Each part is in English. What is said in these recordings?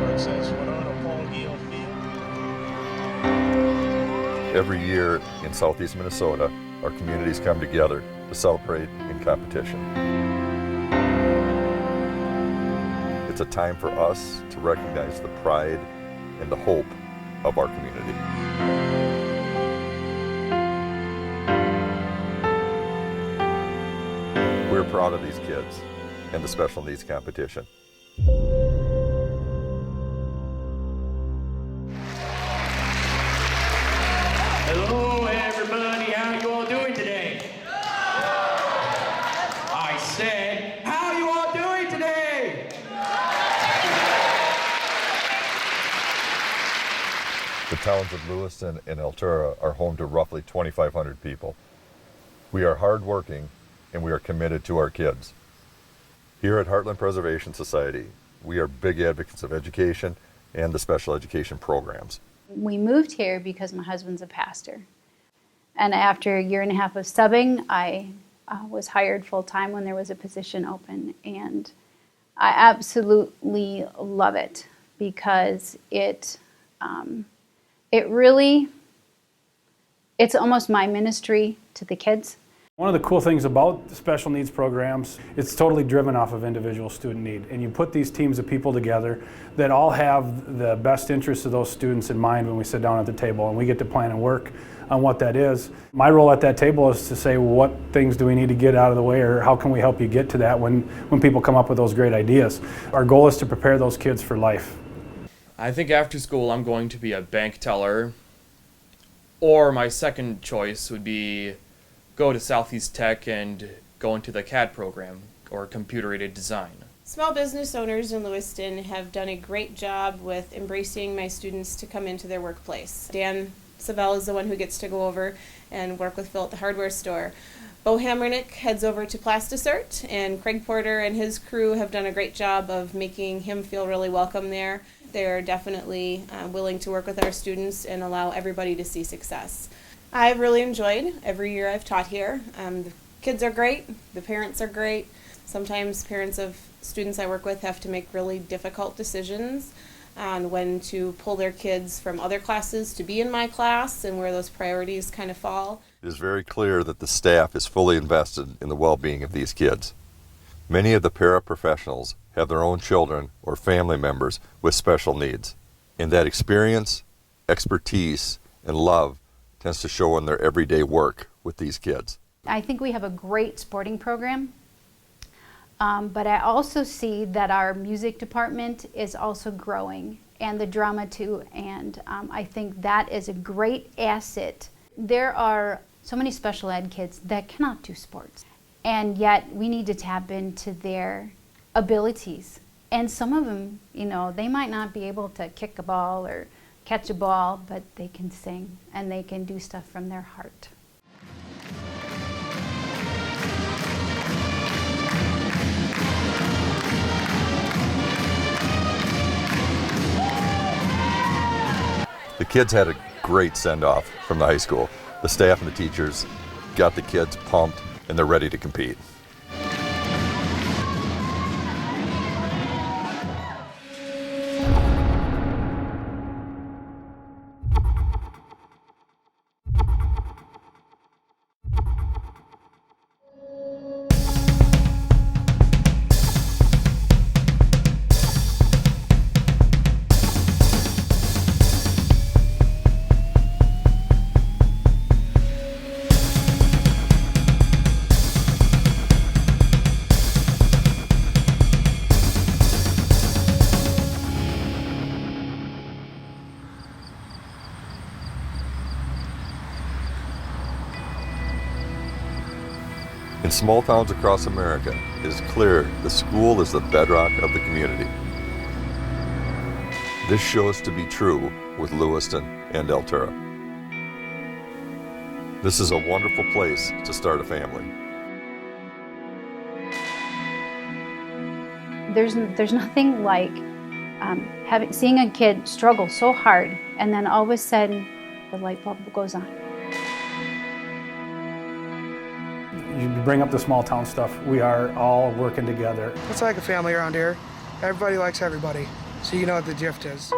where it says Winona Paul Gill Field. Every year in southeast Minnesota, our communities come together to celebrate in competition. It's a time for us to recognize the pride and the hope of our community. We're proud of these kids and the special needs competition. Hello everybody, how you all doing today? I said, how you all doing today? The towns of Lewiston and Altura are home to roughly 2,500 people. We are hardworking and we are committed to our kids. Here at Heartland Preservation Society, we are big advocates of education and the special education programs. We moved here because my husband's a pastor. And after a year and a half of subbing, I was hired full-time when there was a position open. And I absolutely love it because it's almost my ministry to the kids. One of the cool things about the special needs programs, it's totally driven off of individual student need. And you put these teams of people together that all have the best interests of those students in mind when we sit down at the table, and we get to plan and work on what that is. My role at that table is to say, what things do we need to get out of the way, or how can we help you get to that when people come up with those great ideas. Our goal is to prepare those kids for life. I think after school I'm going to be a bank teller, or my second choice would be go to Southeast Tech and go into the CAD program, or computer-aided design. Small business owners in Lewiston have done a great job with embracing my students to come into their workplace. Dan Savell is the one who gets to go over and work with Phil at the hardware store. Bo Hammernick heads over to Plasticert, and Craig Porter and his crew have done a great job of making him feel really welcome there. They're definitely willing to work with our students and allow everybody to see success. I've really enjoyed every year I've taught here. The kids are great, the parents are great. Sometimes parents of students I work with have to make really difficult decisions on when to pull their kids from other classes to be in my class and where those priorities kind of fall. It is very clear that the staff is fully invested in the well-being of these kids. Many of the paraprofessionals have their own children or family members with special needs, and that experience, expertise, and love tends to show in their everyday work with these kids. I think we have a great sporting program, but I also see that our music department is also growing, and the drama too, and I think that is a great asset. There are so many special ed kids that cannot do sports, and yet we need to tap into their abilities. And some of them, they might not be able to kick a ball or catch a ball, but they can sing and they can do stuff from their heart. The kids had a great send-off from the high school. The staff and the teachers got the kids pumped and they're ready to compete. In small towns across America, it is clear the school is the bedrock of the community. This shows to be true with Lewiston and Altura. This is a wonderful place to start a family. There's nothing like seeing a kid struggle so hard, and then all of a sudden the light bulb goes on. You bring up the small town stuff. We are all working together. It's like a family around here. Everybody likes everybody. So you know what the drift is.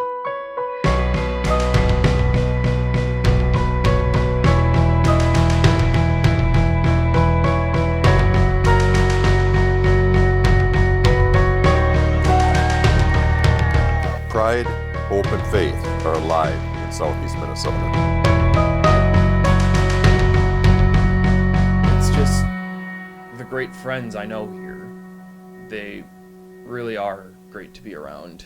Pride, hope, and faith are alive in southeast Minnesota. It's just the great friends I know here. They really are great to be around.